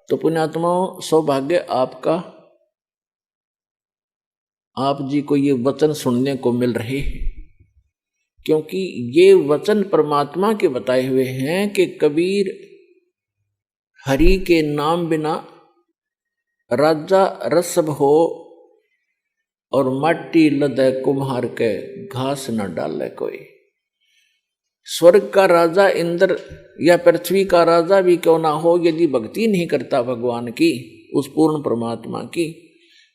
तो पुण्यात्माओं, सौभाग्य आपका, आप जी को ये वचन सुनने को मिल रहे हैं, क्योंकि ये वचन परमात्मा के बताए हुए हैं कि कबीर हरि के नाम बिना राजा रसब हो और माटी लदे कुम्हार के घास न डाले कोई। स्वर्ग का राजा इंद्र या पृथ्वी का राजा भी क्यों ना हो, यदि भक्ति नहीं करता भगवान की, उस पूर्ण परमात्मा की,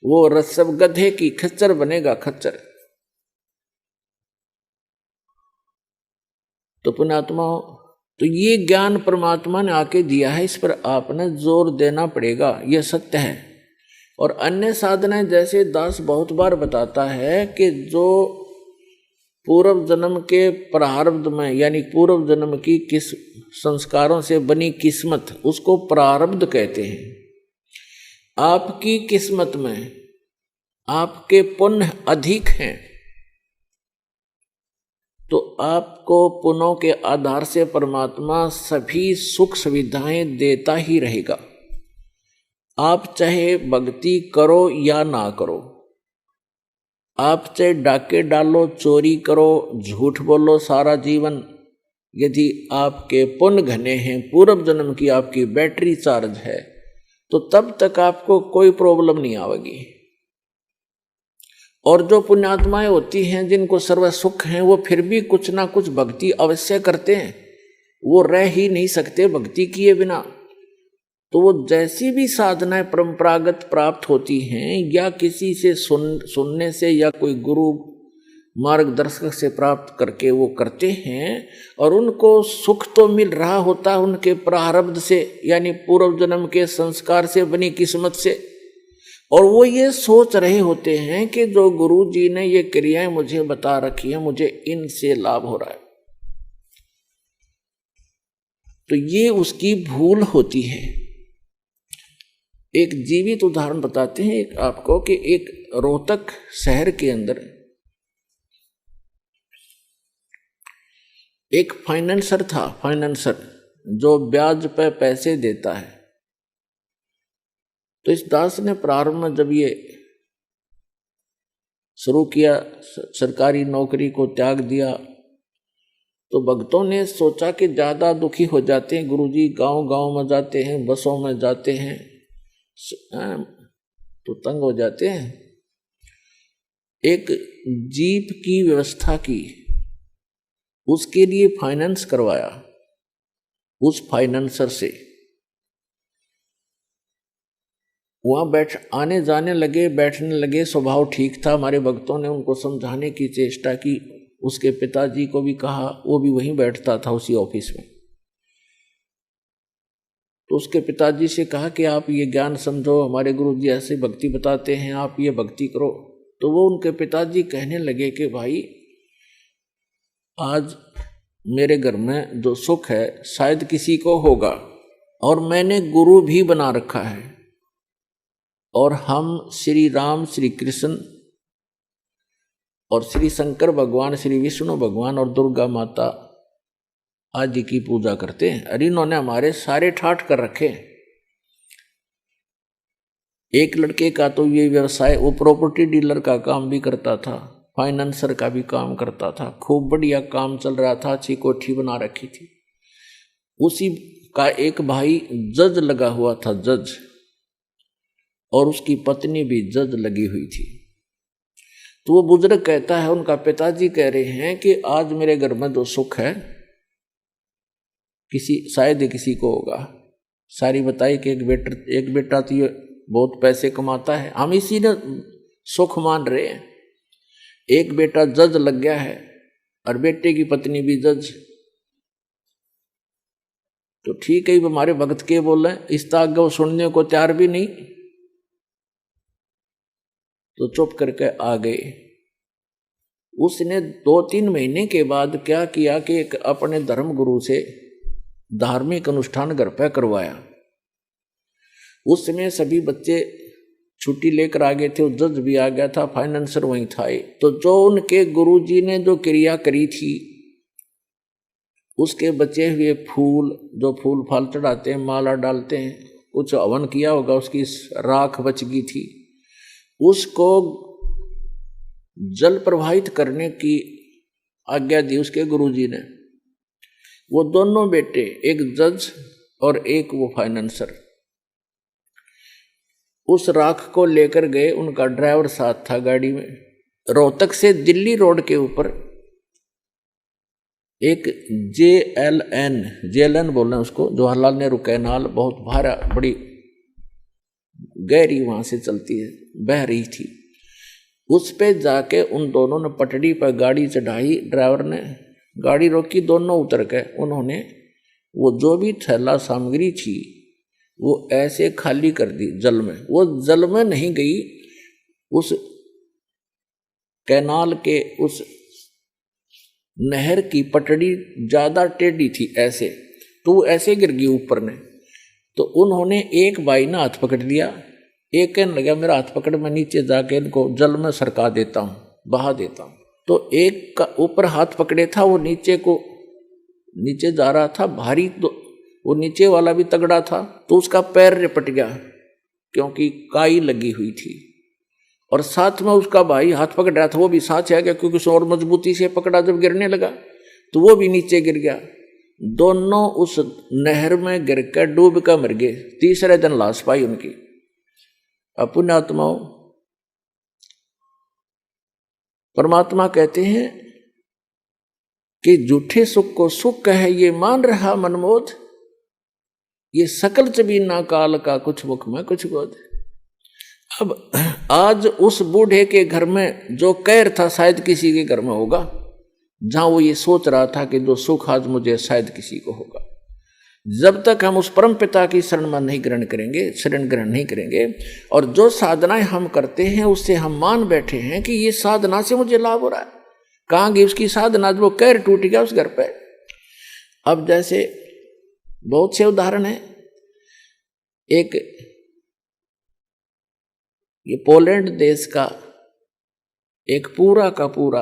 वो रसब गधे की खच्चर बनेगा, खच्चर। तो पुण्यात्माओं, तो ये ज्ञान परमात्मा ने आके दिया है, इस पर आपने जोर देना पड़ेगा, ये सत्य है। और अन्य साधनाएं, जैसे दास बहुत बार बताता है कि जो पूर्व जन्म के प्रारब्ध में, यानी पूर्व जन्म की किस संस्कारों से बनी किस्मत, उसको प्रारब्ध कहते हैं। आपकी किस्मत में आपके पुण्य अधिक हैं, तो आपको पुण्यों के आधार से परमात्मा सभी सुख सुविधाएं देता ही रहेगा। आप चाहे भक्ति करो या ना करो, आप चाहे डाके डालो, चोरी करो, झूठ बोलो सारा जीवन, यदि आपके पुण्य घने हैं, पूर्व जन्म की आपकी बैटरी चार्ज है, तो तब तक आपको कोई प्रॉब्लम नहीं आएगी। और जो पुण्यात्माएं होती हैं जिनको सर्व सुख हैं, वो फिर भी कुछ ना कुछ भक्ति अवश्य करते हैं, वो रह ही नहीं सकते भक्ति किए बिना। तो वो जैसी भी साधनाएं परंपरागत प्राप्त होती हैं, या किसी से सुनने से, या कोई गुरु मार्गदर्शक से प्राप्त करके वो करते हैं, और उनको सुख तो मिल रहा होता है उनके प्रारब्ध से, यानी पूर्व जन्म के संस्कार से बनी किस्मत से। और वो ये सोच रहे होते हैं कि जो गुरु जी ने ये क्रियाएं मुझे बता रखी हैं, मुझे इनसे लाभ हो रहा है। तो ये उसकी भूल होती है। एक जीवित उदाहरण बताते हैं एक आपको कि एक रोहतक शहर के अंदर एक फाइनेंसर था, फाइनेंसर जो ब्याज पे पैसे देता है। तो इस दास ने प्रारंभ में जब ये शुरू किया, सरकारी नौकरी को त्याग दिया, तो भक्तों ने सोचा कि ज़्यादा दुखी हो जाते हैं गुरुजी, गांव गांव में जाते हैं, बसों में जाते हैं, तो तंग हो जाते हैं। एक जीप की व्यवस्था की, उसके लिए फाइनेंस करवाया उस फाइनेंसर से। वहाँ आने जाने लगे, बैठने लगे, स्वभाव ठीक था। हमारे भक्तों ने उनको समझाने की चेष्टा की, उसके पिताजी को भी कहा, वो भी वहीं बैठता था उसी ऑफिस में। तो उसके पिताजी से कहा कि आप ये ज्ञान समझो, हमारे गुरु जी ऐसे भक्ति बताते हैं, आप ये भक्ति करो। तो वो उनके पिताजी कहने लगे कि भाई, आज मेरे घर में जो सुख है शायद किसी को होगा, और मैंने गुरु भी बना रखा है, और हम श्री राम, श्री कृष्ण और श्री शंकर भगवान, श्री विष्णु भगवान और दुर्गा माता आदि की पूजा करते हैं। अरे इन्होंने हमारे सारे ठाठ कर रखे। एक लड़के का तो ये व्यवसाय, वो प्रॉपर्टी डीलर का काम भी करता था, फाइनेंसर का भी काम करता था, खूब बढ़िया काम चल रहा था, अच्छी कोठी बना रखी थी। उसी का एक भाई जज लगा हुआ था, जज, और उसकी पत्नी भी जज लगी हुई थी। तो वो बुजुर्ग कहता है, उनका पिताजी कह रहे हैं कि आज मेरे घर में जो सुख है, शायद किसी को होगा। सारी बताई कि एक बेटा तो ये बहुत पैसे कमाता है, हम इसी ने सुख मान रहे हैं। एक बेटा जज लग गया है और बेटे की पत्नी भी जज। तो ठीक है, हमारे भक्त के बोल रहे हैं, इस ताक वो सुनने को तैयार भी नहीं, तो चुप करके आ गए। उसने 2-3 महीने के बाद क्या किया कि एक अपने धर्म गुरु से धार्मिक अनुष्ठान घर पे करवाया। उस समय सभी बच्चे छुट्टी लेकर आ गए थे, वो जज भी आ गया था, फाइनेंसर वहीं था। तो जो उनके गुरुजी ने जो क्रिया करी थी, उसके बचे हुए फूल, जो फूल फाल चढ़ाते हैं, माला डालते हैं, कुछ हवन किया होगा, उसकी राख बच गई थी, उसको जल प्रवाहित करने की आज्ञा दी उसके गुरुजी ने। वो दोनों बेटे, एक जज और एक वो फाइनेंसर, उस राख को लेकर गए। उनका ड्राइवर साथ था गाड़ी में। रोहतक से दिल्ली रोड के ऊपर एक JLN बोल रहे हैं उसको, जवाहरलाल नेहरू कैनाल, बहुत भारा, बड़ी गहरी वहां से चलती है, बह रही थी। उस पे जाके उन दोनों ने पटड़ी पर गाड़ी चढ़ाई। ड्राइवर ने गाड़ी रोकी, दोनों उतर के उन्होंने वो जो भी थैला सामग्री थी वो ऐसे खाली कर दी जल में। वो जल में नहीं गई, उस कैनाल के उस नहर की पटड़ी ज्यादा टेढ़ी थी ऐसे, तो वो ऐसे गिर गई ऊपर ने। तो उन्होंने, एक भाई ने हाथ पकड़ लिया, एक कहने लगा मेरा हाथ पकड़, मैं नीचे जाके इनको जल में सरका देता हूँ, बहा देता हूँ। तो एक का ऊपर हाथ पकड़े था, वो नीचे जा रहा था भारी, तो वो नीचे वाला भी तगड़ा था, तो उसका पैर रिपट गया क्योंकि काई लगी हुई थी। और साथ में उसका भाई हाथ पकड़ रहा था, वो भी साथ आ गया क्योंकि उसे और मजबूती से पकड़ा। जब गिरने लगा तो वो भी नीचे गिर गया। दोनों उस नहर में गिर कर डूब कर मर गए। तीसरे दिन लाश पाई उनकी। पुण्यात्माओं, परमात्मा कहते हैं कि झूठे सुख को सुख है ये मान रहा मनमोद, ये सकल चबीना काल का कुछ मुख में कुछ बोध। अब आज उस बूढ़े के घर में जो कहर था शायद किसी के घर में होगा, जहां वो ये सोच रहा था कि जो सुख आज मुझे शायद किसी को होगा। जब तक हम उस परम पिता की शरण में नहीं ग्रहण करेंगे और जो साधनाएं हम करते हैं उससे हम मान बैठे हैं कि ये साधना से मुझे लाभ हो रहा है, कहाँ गई उसकी साधना, वो कहर टूट गया उस घर पे। अब जैसे बहुत से उदाहरण है। एक ये पोलैंड देश का एक पूरा का पूरा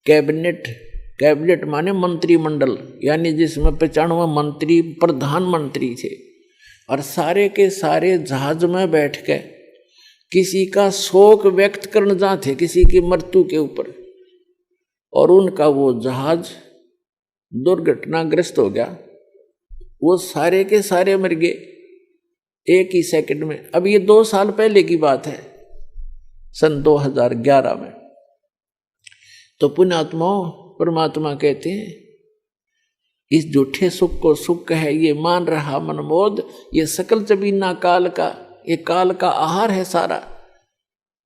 कैबिनेट माने मंत्रिमंडल, यानी जिसमें 95 मंत्री प्रधानमंत्री थे, और सारे के सारे जहाज में बैठ के किसी का शोक व्यक्त करने जाते, किसी की मृत्यु के ऊपर, और उनका वो जहाज दुर्घटनाग्रस्त हो गया। वो सारे के सारे मर गए एक ही सेकंड में। अब ये 2 साल पहले की बात है, सन 2011 में। तो पुण्यात्माओं, परमात्मा कहते हैं इस झूठे सुख को सुख है ये मान रहा मनमोद, ये सकल चबीना काल का, ये काल का आहार है सारा,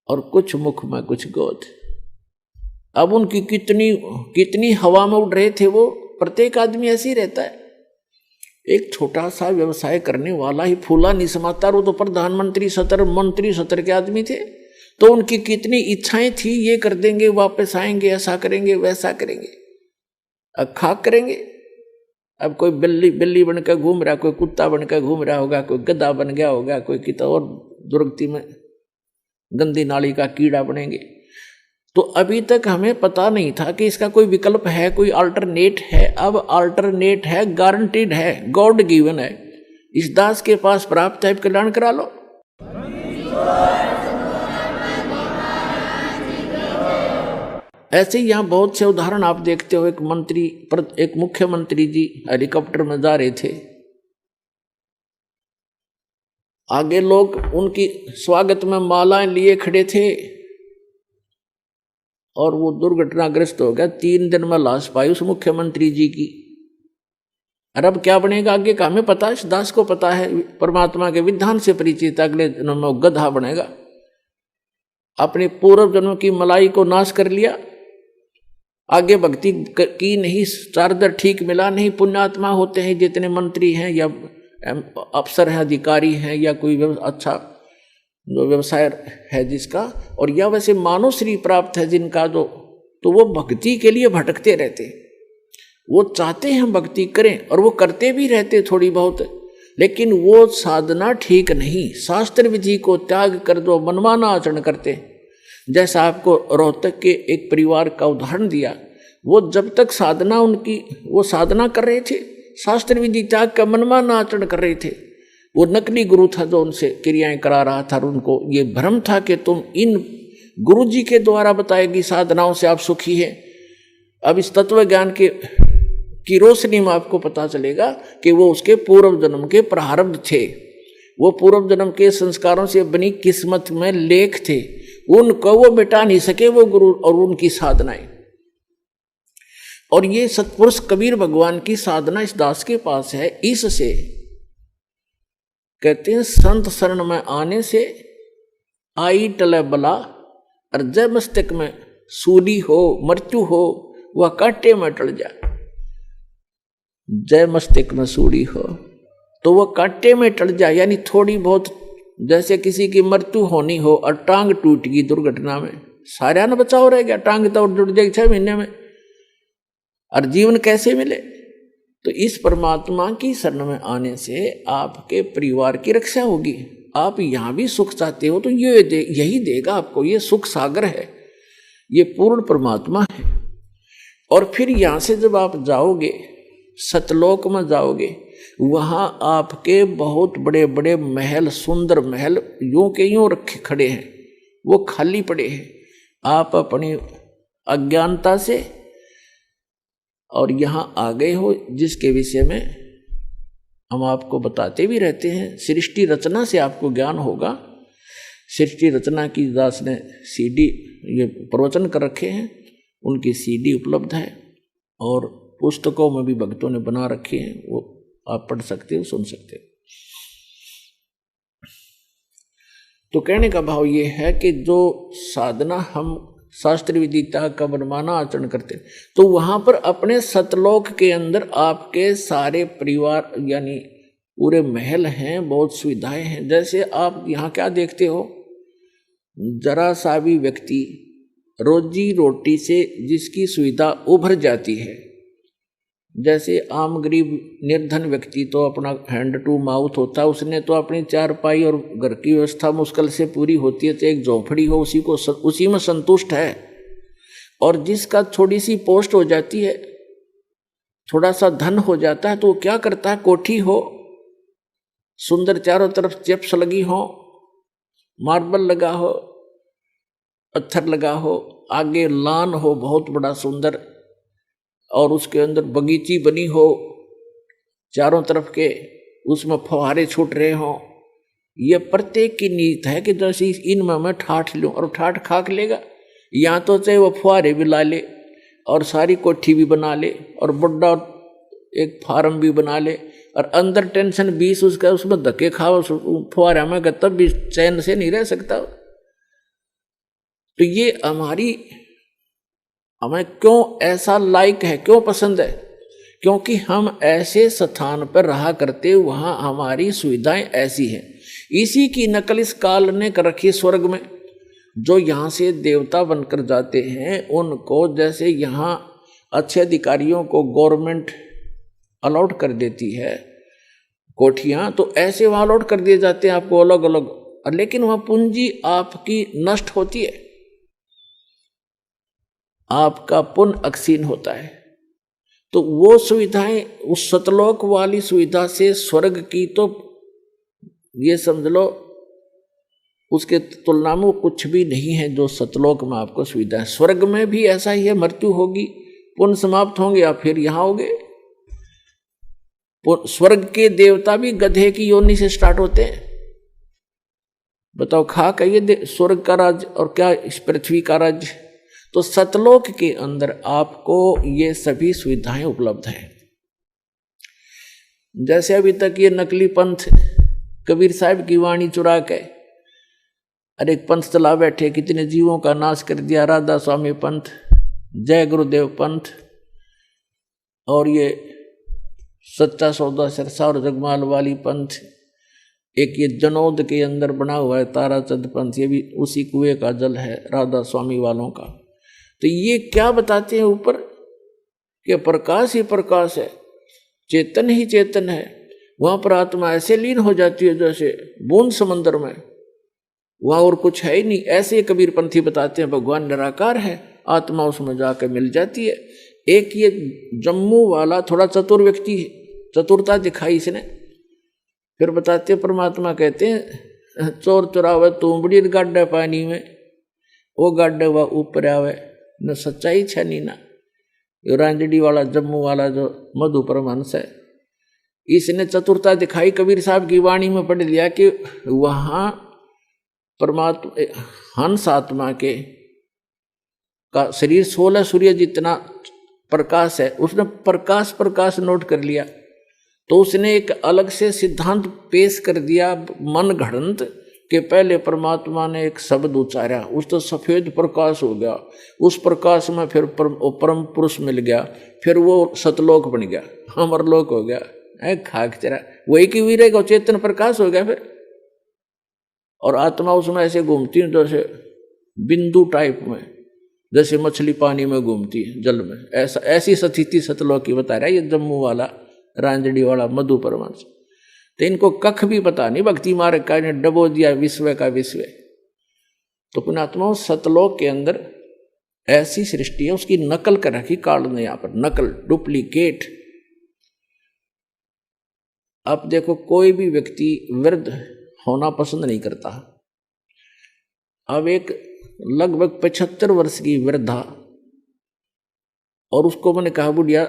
और कुछ मुख में कुछ गोद। अब उनकी कितनी हवा में उड़ रहे थे वो। प्रत्येक आदमी ऐसे ही रहता है। एक छोटा सा व्यवसाय करने वाला ही फूला नहीं समाता, वो तो प्रधानमंत्री मंत्री सतर के आदमी थे। तो उनकी कितनी इच्छाएं थी, ये कर देंगे, वापस आएंगे, ऐसा करेंगे, वैसा करेंगे, अब खाक करेंगे। अब कोई बिल्ली बनकर घूम रहा, कोई कुत्ता बनकर घूम रहा होगा, कोई गधा बन गया होगा, कोई कितना और दुर्गति में गंदी नाली का कीड़ा बनेंगे। तो अभी तक हमें पता नहीं था कि इसका कोई विकल्प है, कोई अल्टरनेट है। अब अल्टरनेट है, गारंटीड है, गॉड गिवन है। इस दास के पास प्राप्त है, कल्याण करा लो। ऐसे ही यहाँ बहुत से उदाहरण आप देखते हो। एक मुख्यमंत्री जी हेलीकॉप्टर में जा रहे थे, आगे लोग उनकी स्वागत में मालाएं लिए खड़े थे, और वो दुर्घटनाग्रस्त हो गया। 3 दिन में लाश पाई उस मुख्यमंत्री जी की। और अब क्या बनेगा आगे का हमें पता है, इस दास को पता है, परमात्मा के विधान से परिचित। अगले जन्म में गधा बनेगा। अपने पूर्व जन्म की मलाई को नाश कर लिया, आगे भक्ति की नहीं, चार्जर ठीक मिला नहीं। पुण्यात्मा होते हैं जितने मंत्री हैं या अफसर हैं, अधिकारी हैं, या कोई अच्छा जो व्यवसाय है जिसका, और या वैसे मानव श्री प्राप्त है जिनका, तो वो भक्ति के लिए भटकते रहते। वो चाहते हैं भक्ति करें और वो करते भी रहते थोड़ी बहुत, लेकिन वो साधना ठीक नहीं। शास्त्र विधि को त्याग कर दो, मनमाना आचरण करते। जैसा आपको रोहतक के एक परिवार का उदाहरण दिया, वो जब तक साधना उनकी, वो साधना कर रहे थे, शास्त्र विधि त्याग का मनमाना आचरण कर रहे थे। वो नकली गुरु था जो उनसे क्रियाएं करा रहा था, और उनको ये भ्रम था कि तुम इन गुरु जी के द्वारा बताएगी साधनाओं से आप सुखी हैं। अब इस तत्व ज्ञान की रोशनी में आपको पता चलेगा कि वो उसके पूर्व जन्म के प्रारब्ध थे, वो पूर्व जन्म के संस्कारों से बनी किस्मत में लेख थे, उनको वो मिटा नहीं सके वो गुरु और उनकी साधनाएं। और ये सतपुरुष कबीर भगवान की साधना इस दास के पास है। इससे कहते हैं संत शरण में आने से आई टले बला, और जय मस्तक में सूली हो मृत्यु हो वह कांटे में टल जाए। जय मस्तक में सूली हो तो वह कांटे में टल जाए, यानी थोड़ी बहुत, जैसे किसी की मृत्यु होनी हो और टांग टूट गई दुर्घटना में, सारा न बचाव रह गया, टांग तो जुड़ जाएगी 6 महीने में, और जीवन कैसे मिले। तो इस परमात्मा की शरण में आने से आपके परिवार की रक्षा होगी। आप यहां भी सुख चाहते हो तो यही देगा आपको, ये सुख सागर है, ये पूर्ण परमात्मा है। और फिर यहां से जब आप जाओगे सतलोक में जाओगे, वहां आपके बहुत बड़े बड़े महल, सुंदर महल यूं के यूं रखे खड़े हैं, वो खाली पड़े हैं। आप अपनी अज्ञानता से और यहां आ गए हो, जिसके विषय में हम आपको बताते भी रहते हैं। सृष्टि रचना से आपको ज्ञान होगा। सृष्टि रचना की दास ने CD ये प्रवचन कर रखे हैं, उनकी CD उपलब्ध है, और पुस्तकों में भी भक्तों ने बना रखे हैं, वो आप पढ़ सकते हो, सुन सकते हो। तो कहने का भाव ये है कि जो साधना हम शास्त्र विदिता का मनमाना आचरण करते हैं, तो वहां पर अपने सतलोक के अंदर आपके सारे परिवार यानी पूरे महल हैं, बहुत सुविधाएं हैं। जैसे आप यहाँ क्या देखते हो, जरा सा भी व्यक्ति रोजी रोटी से जिसकी सुविधा उभर जाती है, जैसे आम गरीब निर्धन व्यक्ति तो अपना हैंड टू माउथ होता है, उसने तो अपनी चारपाई और घर की व्यवस्था मुश्किल से पूरी होती है, तो एक झोंपड़ी हो उसी में संतुष्ट है। और जिसका थोड़ी सी पोस्ट हो जाती है, थोड़ा सा धन हो जाता है, तो वो क्या करता है, कोठी हो सुंदर, चारों तरफ चिप्स लगी हो, मार्बल लगा हो, पत्थर लगा हो, आगे लान हो बहुत बड़ा सुंदर, और उसके अंदर बगीची बनी हो चारों तरफ के, उसमें फव्वारे छूट रहे हो। ये प्रत्येक की नीयत है कि जैसे इनमें मैं ठाठ लूँ, और ठाठ खाक लेगा, या तो चाहे वो फव्वारे भी ला ले और सारी कोठी भी बना ले और बड़ा एक फार्म भी बना ले, और अंदर टेंशन 20 उसका, उसमें धक्के खाओ फव्वारा में, तब भी चैन से नहीं रह सकता। तो ये हमें क्यों ऐसा लाइक है, क्यों पसंद है, क्योंकि हम ऐसे स्थान पर रहा करते, वहां हमारी सुविधाएं ऐसी हैं। इसी की नकल इस काल ने कर रखी स्वर्ग में। जो यहाँ से देवता बनकर जाते हैं उनको, जैसे यहाँ अच्छे अधिकारियों को गवर्नमेंट अलॉट कर देती है कोठियाँ, तो ऐसे वहाँ अलॉट कर दिए जाते हैं आपको अलग अलग, लेकिन वहाँ पूंजी आपकी नष्ट होती है, आपका पुण्य अक्षीण होता है। तो वो सुविधाएं, उस सतलोक वाली सुविधा से स्वर्ग की, तो ये समझ लो उसके तुलना में वो कुछ भी नहीं है जो सतलोक में आपको सुविधा है। स्वर्ग में भी ऐसा ही है, मृत्यु होगी, पुण्य समाप्त होंगे, या फिर यहाँ होंगे। स्वर्ग के देवता भी गधे की योनि से स्टार्ट होते हैं। बताओ, खाक है ये स्वर्ग का राज्य और क्या इस पृथ्वी का राज्य। तो सतलोक के अंदर आपको ये सभी सुविधाएं उपलब्ध हैं। जैसे अभी तक ये नकली पंथ कबीर साहब की वाणी चुरा के अरे पंथ चला बैठे, कितने जीवों का नाश कर दिया, राधा स्वामी पंथ, जय गुरुदेव पंथ, और ये सच्चा सौदा सिरसा और जगमाल वाली पंथ, एक ये जनौद के अंदर बना हुआ है ताराचंद पंथ, ये भी उसी कुएं का जल है राधा स्वामी वालों का। तो ये क्या बताते हैं ऊपर कि प्रकाश ही प्रकाश है, चेतन ही चेतन है। वहां पर आत्मा ऐसे लीन हो जाती है जैसे बूंद समंदर में, वहां और कुछ है ही नहीं। ऐसे कबीर पंथी बताते हैं भगवान निराकार है, आत्मा उसमें जाकर मिल जाती है। एक ये जम्मू वाला थोड़ा चतुर व्यक्ति है, चतुरता दिखाई इसने, फिर बताते परमात्मा कहते हैं चोर चुरावे तूंबड़ी गाड्डा पानी में, वो गाड्डा हुआ ऊपर आवे न सच्चाई छनी ना। यो रांजड़ी वाला जम्मू वाला जो मधु परमहंस है, इसने चतुरता दिखाई, कबीर साहब की वाणी में पढ़ लिया कि वहां परमात्मा हंस आत्मा के का शरीर 16 सूर्य जितना प्रकाश है, उसने प्रकाश नोट कर लिया। तो उसने एक अलग से सिद्धांत पेश कर दिया मन घड़ंत के पहले परमात्मा ने एक शब्द उच्चारा, उस तो सफेद प्रकाश हो गया, उस प्रकाश में फिर परम पुरुष मिल गया, फिर वो सतलोक बन गया, अमरलोक हो गया। खाक तेरा वही की वीरे का चेतन प्रकाश हो गया फिर। और आत्मा उसमें ऐसे घूमती है जैसे बिंदु टाइप में, जैसे मछली पानी में घूमती है जल में, ऐसा ऐसी स्थिति सतलोक की बता रहा है ये जम्मू वाला रांजड़ी वाला मधु परमहंस। तो इनको कख भी पता नहीं, भक्ति मार्ग का इन्हें डबो दिया विश्व का विश्व। तो पुण्यात्माओं सतलोक के अंदर ऐसी सृष्टि है, उसकी नकल कर रखी काल ने यहाँ पर, नकल डुप्लीकेट। अब देखो कोई भी व्यक्ति वृद्ध होना पसंद नहीं करता। अब एक लगभग 75 वर्ष की वृद्धा, और उसको मैंने कहा बुढ़िया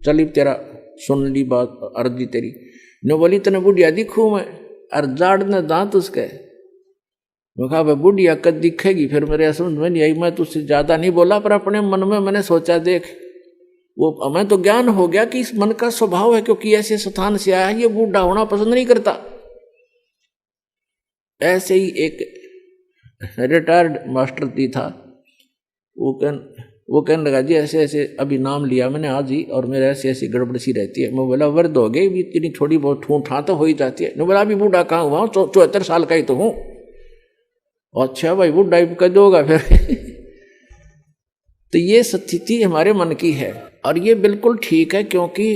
चली तेरा सुन ली बात अर्जी तेरी, न बोली तने बुढ़िया दिखूं मैं, और जाड़ ने दांत उसके। मैं कहा भाई बुढ़िया कद दिखेगी, फिर मेरे समझ में नहीं आई। मैं तुझसे ज्यादा नहीं बोला, पर अपने मन में मैंने सोचा देख, वो हमें तो ज्ञान हो गया कि इस मन का स्वभाव है, क्योंकि ऐसे स्थान से आया है ये बूढ़ा होना पसंद नहीं करता। ऐसे ही एक रिटायर्ड मास्टर जी था, वो कहने लगा जी ऐसे ऐसे अभी नाम लिया मैंने आज ही, और मेरे ऐसी ऐसी गड़बड़ सी रहती है। मैं बोला वृद्ध हो गई, इतनी थोड़ी बहुत ठूठ ठाँ तो हो ही जाती है। मैं बोला अभी बूढ़ा कहाँ हुआ, 74 साल का ही तो हूँ। अच्छा भाई बूढ़ा ही कर दोगा फिर। तो ये स्थिति हमारे मन की है, और ये बिल्कुल ठीक है, क्योंकि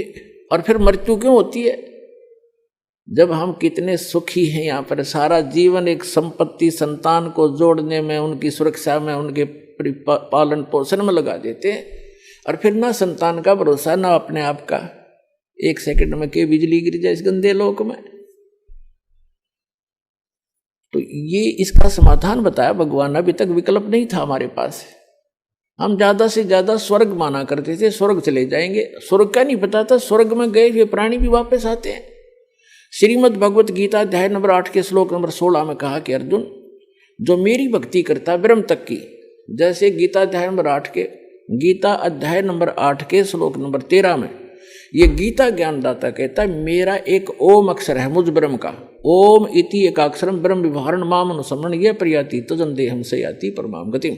और फिर मृत्यु क्यों होती है? जब हम कितने सुखी हैं यहाँ पर, सारा जीवन एक संपत्ति संतान को जोड़ने में, उनकी सुरक्षा में, उनके पालन पोषण में लगा देते हैं, और फिर ना संतान का भरोसा ना अपने आप का। एक सेकंड में के बिजली गिर जाए इस गंदे लोक में। तो ये इसका समाधान बताया भगवान। अभी तक विकल्प नहीं था हमारे पास। हम ज्यादा से ज्यादा स्वर्ग माना करते थे, स्वर्ग चले जाएंगे। स्वर्ग का नहीं पता था, स्वर्ग में गए हुए प्राणी भी वापस आते हैं। श्रीमद् भगवत गीता अध्याय नंबर 8 के श्लोक नंबर 16 में कहा कि अर्जुन जो मेरी भक्ति करता है ब्रह्म तक की, जैसे गीता अध्याय नंबर 8 के श्लोक नंबर 13 में ये गीता ज्ञानदाता कहता है मेरा एक ओम अक्षर है मुझ ब्रह्म का, ओम इति एकाक्षरम ब्रह्म विवरण माम अनुसमरण ये प्रयाति तजन देहम से याति परमाम गतिम।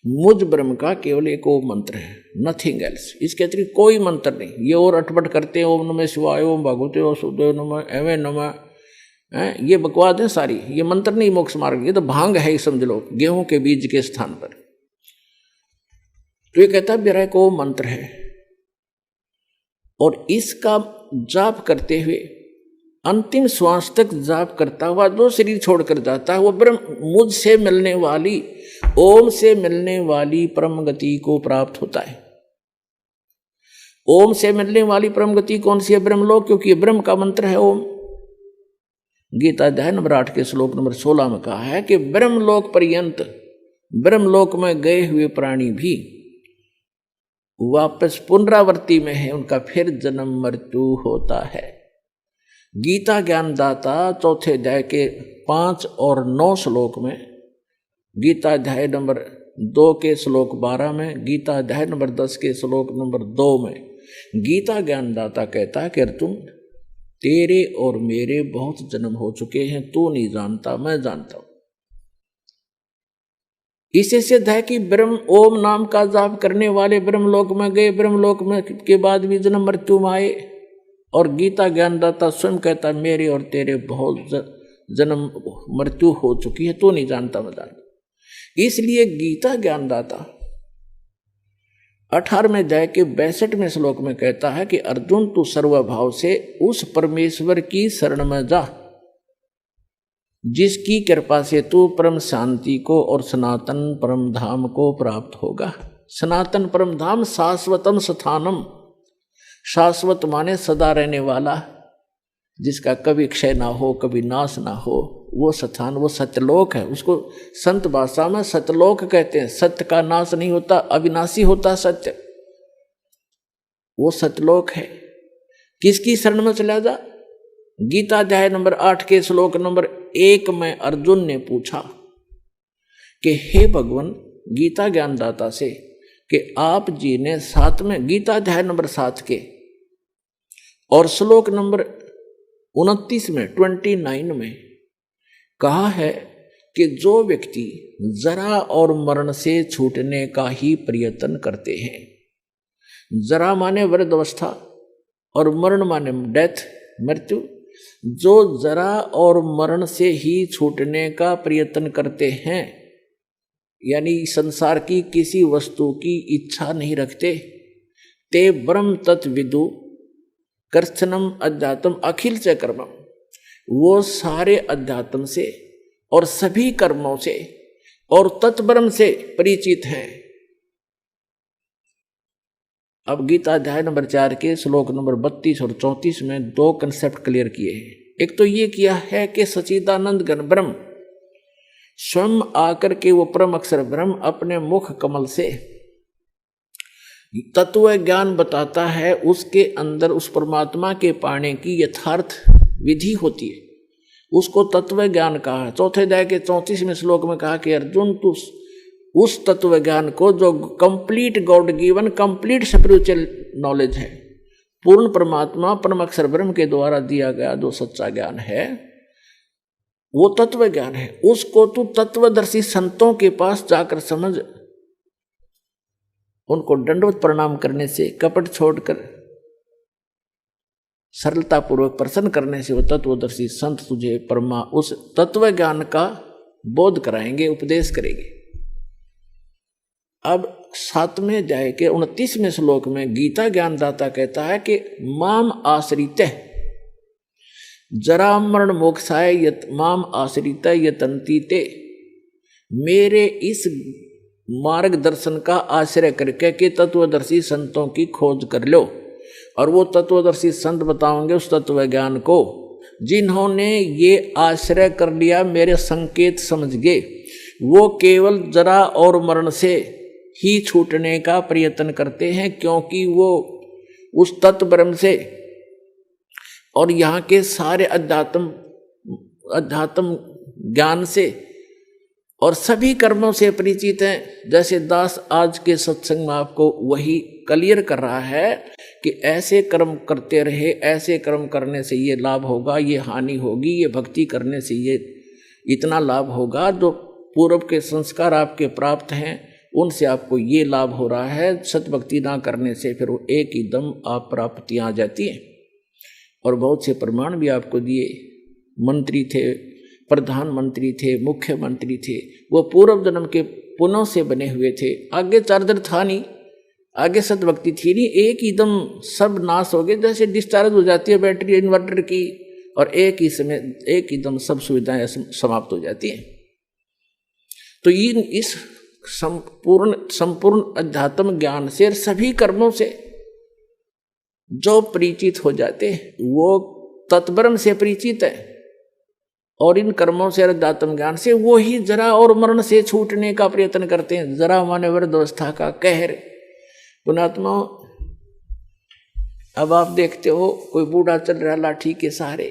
मुझ ब्रह्म का केवल एक ओम मंत्र है, नथिंग एल्स। इसके अतिरिक्त कोई मंत्र नहीं। ये और अटपट करते हैं ओम नमः शिवाय, ओम भगवते वासुदेव नमः, एवं नमः, ये बकवाद है सारी। ये मंत्र नहीं मोक्ष मार्ग, ये तो भांग है समझ लो, गेहूं के बीज के स्थान पर। तो ये कहता है मेरा एक ओम मंत्र है, और इसका जाप करते हुए अंतिम श्वास तक जाप करता हुआ जो शरीर छोड़कर जाता है वो ब्रह्म मुझसे मिलने वाली, ओम से मिलने वाली परम गति को प्राप्त होता है। ओम से मिलने वाली परम गति कौन सी है? ब्रह्मलोक, क्योंकि ब्रह्म का मंत्र है ओम। गीता अध्याय नंबर 8 के श्लोक नंबर 16 में कहा है कि ब्रह्मलोक पर्यंत, ब्रह्मलोक में गए हुए प्राणी भी वापस पुनरावृत्ति में है, उनका फिर जन्म मृत्यु होता है। गीता ज्ञानदाता चौथे अध्याय के 5 और 9 श्लोक में, गीता अध्याय नंबर 2 के श्लोक 12 में, गीता अध्याय नंबर 10 के श्लोक नंबर 2 में गीता ज्ञानदाता कहता है कि अर्जुन तेरे और मेरे बहुत जन्म हो चुके हैं, तू नहीं जानता मैं जानता हूं। इससे सिद्ध है कि ब्रह्म ओम नाम का जाप करने वाले ब्रह्मलोक में गए, ब्रह्मलोक में के बाद भी जन्म मृत्यु में आए। और गीता ज्ञानदाता स्वयं कहता मेरे और तेरे बहुत जन्म मृत्यु हो चुकी है, तो नहीं जानता मैं जानता। इसलिए गीता ज्ञानदाता 18वें अध्याय के 62वें श्लोक में कहता है कि अर्जुन तू सर्वभाव से उस परमेश्वर की शरण में जा जिसकी कृपा से तू परम शांति को और सनातन परम धाम को प्राप्त होगा। सनातन परम धाम शाश्वतम स्थानम, शाश्वत माने सदा रहने वाला, जिसका कभी क्षय ना हो, कभी नाश ना हो, वो स्थान, वो सत्यलोक है। उसको संत भाषा में सत्यलोक कहते हैं। सत्य का नाश नहीं होता, अविनाशी होता सत्य, वो सत्यलोक है। किसकी शरण में चला जा? गीता अध्याय नंबर 8 के श्लोक नंबर 1 में अर्जुन ने पूछा कि हे भगवान, गीता ज्ञानदाता से, कि आप जी ने 7 में, गीता अध्याय नंबर 7 के और श्लोक नंबर 29 में, 29 में कहा है कि जो व्यक्ति जरा और मरण से छूटने का ही प्रयत्न करते हैं, जरा माने वृद्धावस्था और मरण माने डेथ, मृत्यु, जो जरा और मरण से ही छूटने का प्रयत्न करते हैं, यानी संसार की किसी वस्तु की इच्छा नहीं रखते, ते ब्रह्म तत्विदु कर्षणम अध्यात्म अखिल च कर्मम, वो सारे अध्यात्म से और सभी कर्मों से और तत्ब्रह्म से परिचित हैं। अब गीता अध्याय नंबर 4 के श्लोक नंबर 32 और 34 में 2 कंसेप्ट क्लियर किए हैं। एक तो ये किया है कि सच्चिदानंद घन ब्रह्म स्वयं आकर के वो परम अक्षर ब्रह्म अपने मुख कमल से तत्व ज्ञान बताता है, उसके अंदर उस परमात्मा के पाने की यथार्थ विधि होती है, उसको तत्व ज्ञान कहा है। चौथे अध्याय के 34वें श्लोक में कहा कि अर्जुन, तू उस तत्व ज्ञान को जो complete God given complete spiritual knowledge है, पूर्ण परमात्मा परम अक्षर ब्रह्म के द्वारा दिया गया जो सच्चा ज्ञान है, वो तत्व ज्ञान है, उसको तू तत्वदर्शी संतों के पास जाकर समझ, उनको दंडवत प्रणाम करने से, कपट छोड़कर सरलता पूर्वक प्रसन्न करने से वो तत्वदर्शी संत तुझे उस तत्व ज्ञान का बोध कराएंगे, उपदेश करेंगे। अब 7वें अध्याय के 29वें श्लोक में गीता ज्ञानदाता कहता है कि माम आश्रित जरा मरण मोक्षाय यत माम आश्रित यतन्ति ते, मेरे इस मार्गदर्शन का आश्रय करके कि तत्वदर्शी संतों की खोज कर लो, और वो तत्वदर्शी संत बताओगे उस तत्व ज्ञान को, जिन्होंने ये आश्रय कर लिया, मेरे संकेत समझ गए, वो केवल जरा और मरण से ही छूटने का प्रयत्न करते हैं, क्योंकि वो उस तत्व ब्रह्म से और यहाँ के सारे अध्यात्म ज्ञान से और सभी कर्मों से परिचित हैं। जैसे दास आज के सत्संग में आपको वही क्लियर कर रहा है कि ऐसे कर्म करते रहे, ऐसे कर्म करने से ये लाभ होगा, ये हानि होगी, ये भक्ति करने से ये इतना लाभ होगा, जो पूर्व के संस्कार आपके प्राप्त हैं उनसे आपको ये लाभ हो रहा है। सतभक्ति ना करने से फिर वो एक ही दम आप प्राप्तियाँ आ जाती हैं। और बहुत से प्रमाण भी आपको दिए। मंत्री थे, प्रधानमंत्री थे, मुख्यमंत्री थे, वो पूर्व जन्म के पुण्यों से बने हुए थे। आगे चार्जर था नहीं, आगे सतभक्ति थी नहीं, एक ही दम सब नाश हो गए। जैसे डिस्चार्ज हो जाती है बैटरी इन्वर्टर की, और एक ही समय एक ही दम सब सुविधाएं समाप्त हो जाती हैं। तो इस संपूर्ण अध्यात्म ज्ञान से सभी कर्मों से जो परिचित हो जाते हैं वो तत्ब्रह्म से परिचित है, और इन कर्मों से अध्यात्म ज्ञान से वो ही जरा और मरण से छूटने का प्रयत्न करते हैं। जरा माने वृद्धावस्था का कहर। पुणात्मा, अब आप देखते हो कोई बूढ़ा चल रहा लाठी के सहारे,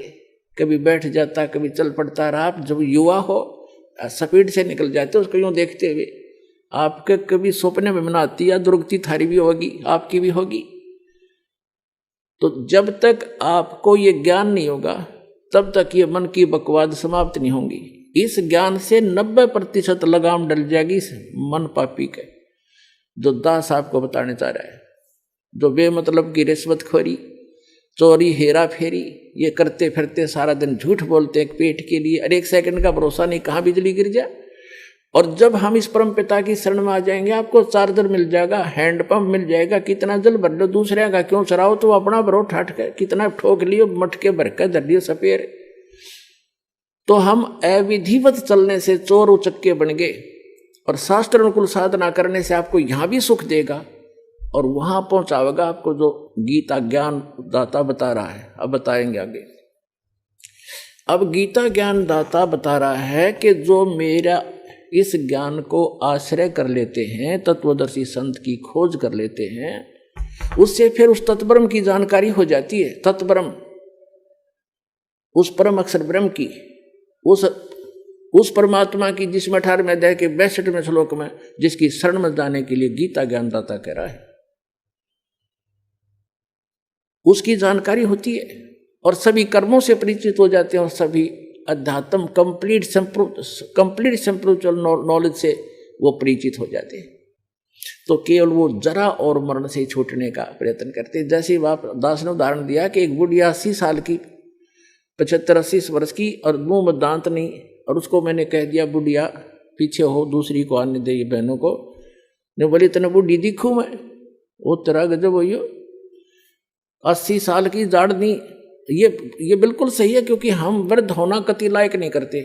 कभी बैठ जाता, कभी चल पड़ता रहा। आप जब युवा हो स्पीड से निकल जाते हो उसको यूँ देखते हुए, आपके कभी सपने में ना आती या दुर्गति थारी भी होगी, आपकी भी होगी। तो जब तक आपको ये ज्ञान नहीं होगा तब तक ये मन की बकवाद समाप्त नहीं होंगी। इस ज्ञान से 90% लगाम डल जाएगी इस मन पापी के, जो दास आपको बताने चाह रहा है। जो बेमतलब की रिश्वतखोरी, चोरी, हेरा फेरी ये करते फिरते सारा दिन झूठ बोलते हैं पेट के लिए, और 1 सेकंड का भरोसा नहीं कहाँ बिजली गिर जाए। और जब हम इस परम पिता की शरण में आ जाएंगे, आपको चार्जर मिल जाएगा, हैंडपंप मिल जाएगा, कितना जल भर लो, दूसरे का क्यों चराओ, तो अपना भरो ठाठ कर, कितना ठोक लियो, मटके भर कर धर लियो सपेर। तो हम अविधिवत चलने से चोर उचक्के बन गए, और शास्त्र अनुकूल साधना करने से आपको यहाँ भी सुख देगा और वहां पहुंचावेगा आपको जो गीता ज्ञान दाता बता रहा है। अब बताएंगे आगे। अब गीता ज्ञान दाता बता रहा है कि जो मेरा इस ज्ञान को आश्रय कर लेते हैं, तत्वदर्शी संत की खोज कर लेते हैं, उससे फिर उस तत्ब्रह्म की जानकारी हो जाती है। तत्ब्रह्म, उस परम अक्षर ब्रह्म की, उस परमात्मा की, जिसमें 18वें अध्याय के 62वें श्लोक में जिसकी शरण में जाने के लिए गीता ज्ञानदाता कह रहा है, उसकी जानकारी होती है और सभी कर्मों से परिचित हो जाते हैं और सभी अध्यात्म कंप्लीट स्पिरिचुअल नॉलेज से वो परिचित हो जाते हैं। तो केवल वो जरा और मरण से छूटने का प्रयत्न करते हैं। जैसे बाप दास ने उदाहरण दिया कि एक बुढ़िया 80 साल की, 75-80 वर्ष की, और मुंह में दांत नहीं, और उसको मैंने कह दिया बुढ़िया पीछे हो, दूसरी को आने दे, ये बहनों को ने बोली तेने बुढ़ी दिखूं मैं, वो तेरा गजब हो, 80 साल की जाड़ नहीं। ये बिल्कुल सही है, क्योंकि हम वृद्ध होना कति लायक नहीं करते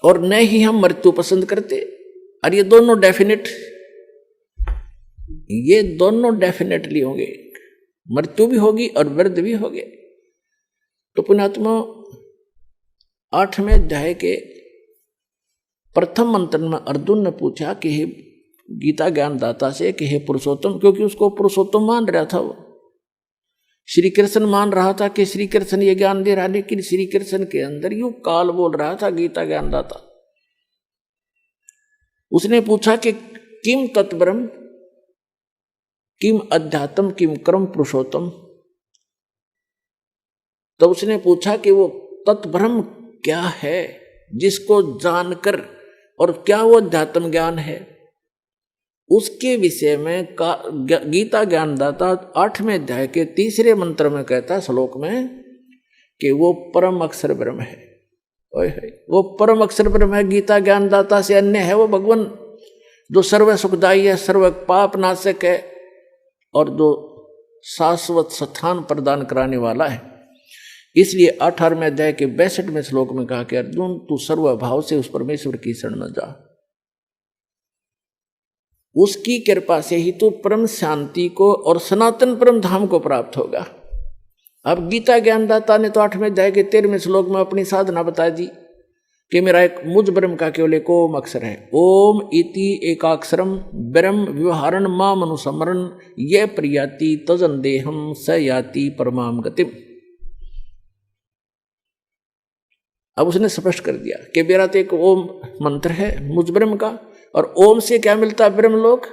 और न ही हम मृत्यु पसंद करते। और ये दोनों डेफिनेटली होंगे, मृत्यु भी होगी और वृद्ध भी होंगे। तो पुण्यात्मा 8वें अध्याय के प्रथम मंत्र में अर्जुन ने पूछा कि हे गीता ज्ञानदाता से कि हे पुरुषोत्तम, क्योंकि उसको पुरुषोत्तम मान रहा था, वो श्री कृष्ण मान रहा था कि श्री कृष्ण ये ज्ञान दे रहा, लेकिन श्री कृष्ण के अंदर यूं काल बोल रहा था गीता ज्ञानदाता। उसने पूछा कि किम तत्ब्रह्म, किम अध्यात्म, किम कर्म पुरुषोत्तम। तो उसने पूछा कि वो तत्ब्रह्म क्या है जिसको जानकर, और क्या वो अध्यात्म ज्ञान है, उसके विषय में गीता ज्ञानदाता 8वें अध्याय के 3रे मंत्र में कहता, श्लोक में, कि वो परम अक्षर ब्रह्म है। वो परम अक्षर ब्रह्म है, गीता ज्ञानदाता से अन्य है वो भगवान, जो सर्व सुखदायी है, सर्व पाप नाशक है, और जो शाश्वत स्थान प्रदान कराने वाला है। इसलिए 18वें अध्याय के 62वें श्लोक में कहा कि अर्जुन तू सर्वभाव से उस परमेश्वर की शरण में जा, उसकी कृपा से ही तू परम शांति को और सनातन परम धाम को प्राप्त होगा। अब गीता ज्ञानदाता ने तो 8वें अध्याय के 13वें श्लोक में अपनी साधना बता दी कि मेरा एक मुझ ब्रह्म का केवल एक ओम अक्षर है। ओम इति एकाक्षरम ब्रह्म व्यवहारण माम अनुसमरण ये प्रियाति तजन देहम स याति परमाम गतिम। अब उसने स्पष्ट कर दिया कि मेरा तो एक ओम मंत्र है मुझ ब्रह्म का, और ओम से क्या मिलता है ब्रह्मलोक।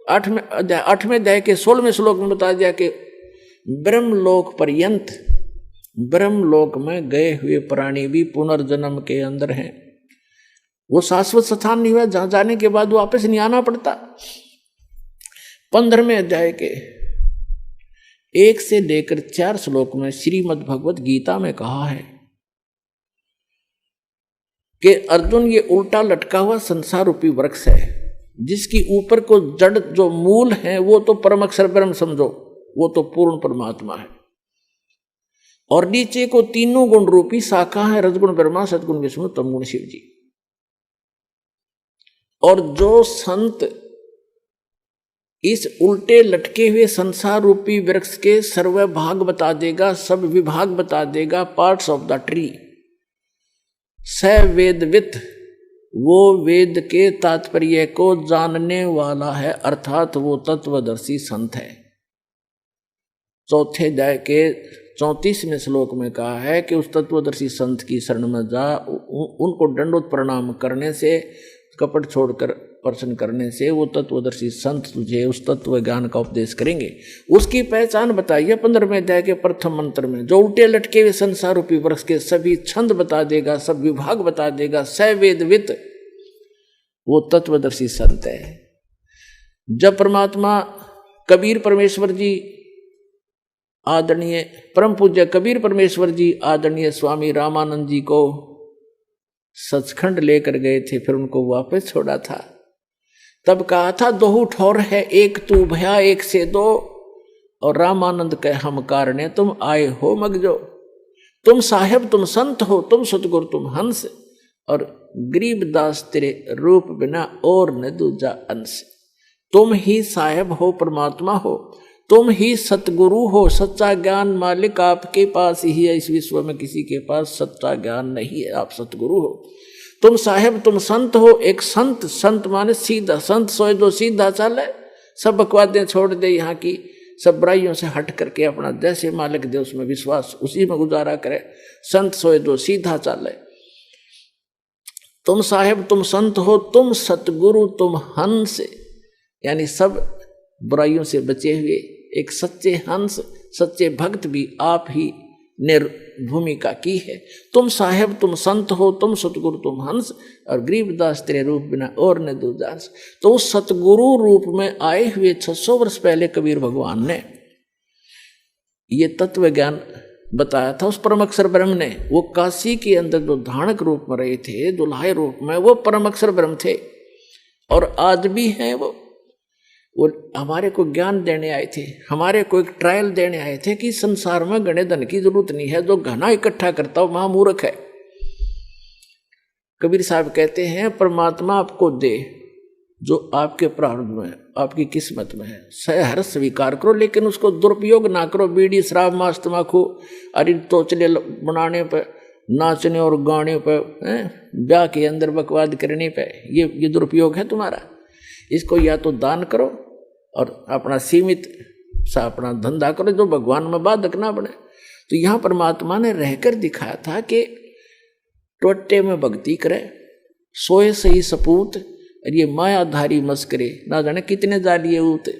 8वें अध्याय के 16वें श्लोक में बता दिया कि ब्रह्मलोक पर्यंत, ब्रह्मलोक में गए हुए प्राणी भी पुनर्जन्म के अंदर हैं। वो शाश्वत स्थान नहीं हुआ जहां जाने के बाद वापस नहीं आना पड़ता। 15वें अध्याय के 1 से लेकर 4 श्लोक में श्रीमद् भगवत गीता में कहा है कि अर्जुन ये उल्टा लटका हुआ संसार रूपी वृक्ष है, जिसकी ऊपर को जड़ जो मूल है वो तो परम अक्षर ब्रह्म समझो, वो तो पूर्ण परमात्मा है, और नीचे को तीनों गुण रूपी शाखा है, रजगुण ब्रह्मा, सदगुण विष्णु, तमगुण शिव जी। और जो संत इस उल्टे लटके हुए संसार रूपी वृक्ष के सर्व भाग बता देगा, सब विभाग बता देगा, पार्ट्स ऑफ द ट्री, स वेदवित, वो वेद के तात्पर्य को जानने वाला है, अर्थात वो तत्वदर्शी संत है। 4 अध्याय के 34वें श्लोक में कहा है कि उस तत्वदर्शी संत की शरण में जा, उनको दंडोत प्रणाम करने से, कपट छोड़कर प्रश्न करने से वो तत्वदर्शी संत तुझे उस तत्व ज्ञान का उपदेश करेंगे। उसकी पहचान बताइए 15वें अध्याय के प्रथम मंत्र में, जो उल्टे लटके हुए संसार रूपी वृक्ष के सभी छंद बता देगा, सब विभाग बता देगा, सवेदवित, वो तत्वदर्शी संत है। जब परमात्मा कबीर परमेश्वर जी, आदरणीय परम पूज्य कबीर परमेश्वर जी आदरणीय स्वामी रामानंद जी को सचखंड लेकर गए थे, फिर उनको वापस छोड़ा था, तब कहा था दोहु ठौर है एक तू भया एक से दो, और रामानंद कह हम कारणे तुम आए हो मगजो। तुम साहेब तुम संत हो, तुम सतगुरु तुम हंस, और गरीबदास तेरे रूप बिना और न दूजा अंश। तुम ही साहेब हो, परमात्मा हो, तुम ही सतगुरु हो, सच्चा ज्ञान मालिक आपके पास ही है, इस विश्व में किसी के पास सच्चा ज्ञान नहीं है, आप सतगुरु हो। तुम साहेब तुम संत हो, एक संत, संत माने सीधा, संत सोए दो सीधा चले, सब बकवादें छोड़ दे यहाँ की, सब बुराइयों से हट करके अपना जैसे मालिक दे उसमें विश्वास, उसी में गुजारा करे। संत सोए दो सीधा चले। तुम साहेब तुम संत हो, तुम सतगुरु तुम हंस, यानी सब बुराइयों से बचे हुए एक सच्चे हंस, सच्चे भक्त भी आप ही ने भूमिका की है। तुम साहेब तुम संत हो, तुम सतगुरु तुम हंस, और गरीबदास तेरे रूप बिना और न दूजास। तो उस सतगुरु रूप में आए हुए 600 वर्ष पहले कबीर भगवान ने ये तत्व ज्ञान बताया था उस परम अक्षर ब्रह्म ने। वो काशी के अंदर जो धानक रूप में रहे थे, दुल्हाई रूप में, वो परम अक्षर ब्रह्म थे और आज भी हैं। वो हमारे को ज्ञान देने आए थे, हमारे को एक ट्रायल देने आए थे कि संसार में गणे धन की जरूरत नहीं है, जो घना इकट्ठा करता हो महामूर्ख है। कबीर साहब कहते हैं परमात्मा आपको दे जो आपके प्रारब्ध में है, आपकी किस्मत में है, सहर्ष स्वीकार करो, लेकिन उसको दुरुपयोग ना करो। बीड़ी शराब मांस तम्बाकू अरे तोचले बनाने पर, नाचने और गाने पर, ब्याह के अंदर बकवाद करने पर, ये दुरुपयोग है तुम्हारा। इसको या तो दान करो और अपना सीमित सा अपना धंधा करो, जो भगवान में बाधक ना बने। तो यहाँ परमात्मा ने रहकर दिखाया था कि टोटे में भक्ति करे, सोए सही सपूत, और ये मायाधारी मस्करे ना जाने कितने जालिए उते।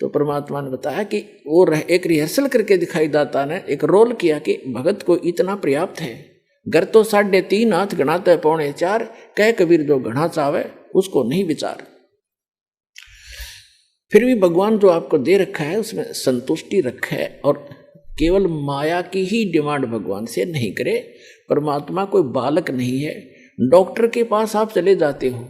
तो परमात्मा ने बताया कि वो एक रिहर्सल करके दिखाई, दाता ने एक रोल किया कि भगत को इतना पर्याप्त है। घर तो 3.5 हाथ गणाता है 4.25, कह कबीर जो घना चावे उसको नहीं विचार। फिर भी भगवान जो आपको दे रखा है उसमें संतुष्टि रखे और केवल माया की ही डिमांड भगवान से नहीं करे। परमात्मा कोई बालक नहीं है। डॉक्टर के पास आप चले जाते हो,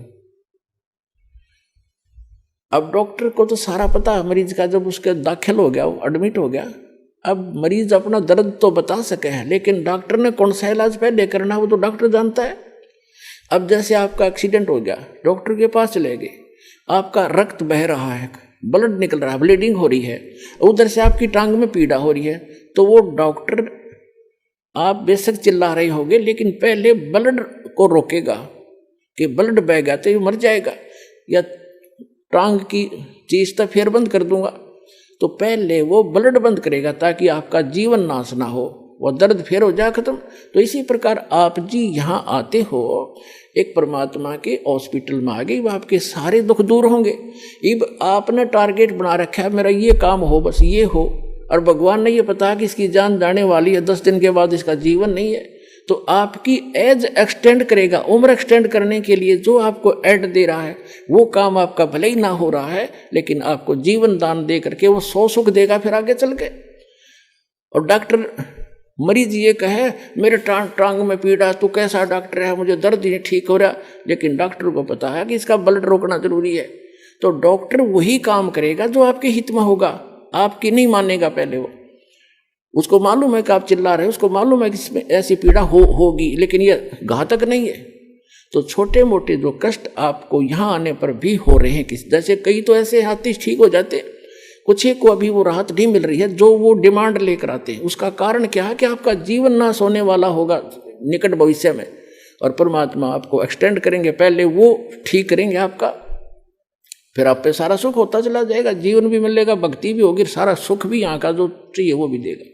अब डॉक्टर को तो सारा पता है मरीज का, जब उसके दाखिल हो गया, वो एडमिट हो गया, अब मरीज अपना दर्द तो बता सके है, लेकिन डॉक्टर ने कौन सा इलाज पहले करना वो तो डॉक्टर जानता है। अब जैसे आपका एक्सीडेंट हो गया, डॉक्टर के पास चले गए, आपका रक्त बह रहा है, ब्लड निकल रहा है, ब्लीडिंग हो रही है, उधर से आपकी टांग में पीड़ा हो रही है, तो वो डॉक्टर आप बेशक चिल्ला रहे होगे, लेकिन पहले ब्लड को रोकेगा कि ब्लड बह गया तो ये मर जाएगा, या टांग की चीज तो फिर बंद कर दूंगा, तो पहले वो ब्लड बंद करेगा ताकि आपका जीवन नाश ना हो, वो दर्द फिर हो जाए खत्म। तो इसी प्रकार आप जी यहाँ आते हो, एक परमात्मा के हॉस्पिटल में आ गए, वो आपके सारे दुख दूर होंगे। अब आपने टारगेट बना रखा है मेरा ये काम हो, बस ये हो, और भगवान ने ये पता कि इसकी जान जाने वाली है, 10 दिन के बाद इसका जीवन नहीं है, तो आपकी एज एक्सटेंड करेगा। उम्र एक्सटेंड करने के लिए जो आपको एड दे रहा है वो काम आपका भले ही ना हो रहा है, लेकिन आपको जीवन दान दे करके वो 100 सुख देगा फिर आगे चल के। और डॉक्टर मरीज ये कहे मेरे टांग में पीड़ा, तू कैसा डॉक्टर है, मुझे दर्द नहीं ठीक हो रहा, लेकिन डॉक्टर को पता है कि इसका ब्लड रोकना जरूरी है, तो डॉक्टर वही काम करेगा जो आपके हित में होगा, आपकी नहीं मानेगा पहले वो। उसको मालूम है कि आप चिल्ला रहे हो, उसको मालूम है कि इसमें ऐसी पीड़ा होगी, लेकिन ये घातक नहीं है। तो छोटे मोटे जो कष्ट आपको यहाँ आने पर भी हो रहे हैं, किस जैसे कई तो ऐसे हाथी ठीक हो जाते, कुछ एक को अभी वो राहत नहीं मिल रही है जो वो डिमांड लेकर आते हैं। उसका कारण क्या है कि आपका जीवन नाश होने वाला होगा निकट भविष्य में, और परमात्मा आपको एक्सटेंड करेंगे, पहले वो ठीक करेंगे आपका, फिर आप पे सारा सुख होता चला जाएगा, जीवन भी मिलेगा, भक्ति भी होगी, सारा सुख भी यहाँ का जो चाहिए वो भी देगा।